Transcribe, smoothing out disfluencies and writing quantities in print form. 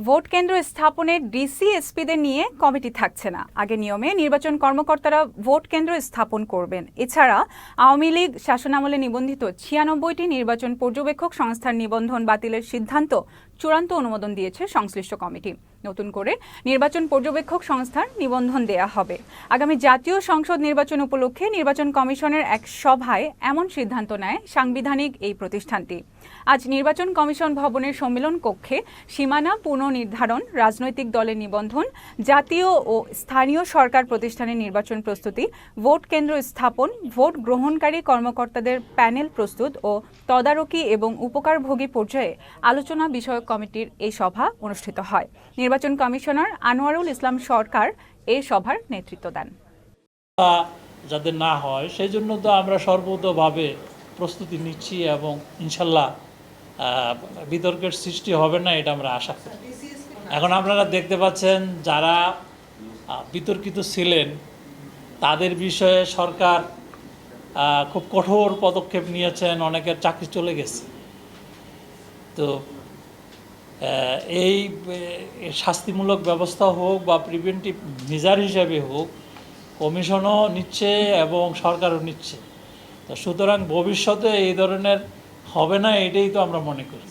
Vote কেন্দ্র স্থাপনের DC এসপিদের নিয়ে কমিটি থাকছে না। আগে নিয়মে নির্বাচন কর্মকর্তারা ভোট কেন্দ্র স্থাপন করবেন। এছাড়া আওয়ামী লীগ শাসনামলে নিবন্ধিত ৯৬টি নির্বাচন পর্যবেক্ষক সংস্থার নিবন্ধন বাতিলের সিদ্ধান্ত চূড়ান্ত অনুমোদন দিয়েছে সংশ্লিষ্ট কমিটি। নতুন করে নির্বাচন পর্যবেক্ষক সংস্থার নিবন্ধন দেয়া হবে। আগামী জাতীয় সংসদ নির্বাচন উপলক্ষে নির্বাচন কমিশনের এক সভায় এমন সিদ্ধান্ত নেয় সাংবিধানিক এই প্রতিষ্ঠানটি। আজ নির্বাচন কমিশন ভবনের সম্মেলন কক্ষে সীমানা পুনর্নির্ধারণ, রাজনৈতিক দলের নিবন্ধন, জাতীয় ও স্থানীয় সরকার প্রতিষ্ঠানের নির্বাচন প্রস্তুতি, ভোট কেন্দ্র স্থাপন, ভোট গ্রহণকারী কর্মকর্তাদের প্যানেল প্রস্তুত ও তদারকি এবং উপকারভোগী পর্যায়ে আলোচনা বিষয়ক কমিটির এই সভা অনুষ্ঠিত হয়। নির্বাচন কমিশনার আনোয়ারুল ইসলাম সরকার এই সভার নেতৃত্ব দেন। যাতে না হয় সেই জন্য তো আমরা সর্বতোভাবে প্রস্তুতি নিচ্ছি এবং ইনশাল্লাহ বিতর্কের সৃষ্টি হবে না, এটা আমরা আশা করি। এখন আপনারা দেখতে পাচ্ছেন যারা বিতর্কিত ছিলেন তাদের বিষয়ে সরকার খুব কঠোর পদক্ষেপ নিয়েছেন, অনেকের চাকরি চলে গেছে। তো এই শাস্তিমূলক ব্যবস্থা হোক বা প্রিভেন্টিভ মেজার হিসাবে হোক, কমিশনও নিচ্ছে এবং সরকারও নিচ্ছে। তো সুতরাং ভবিষ্যতে এই ধরনের হবে না, এটাই তো আমরা মনে করি।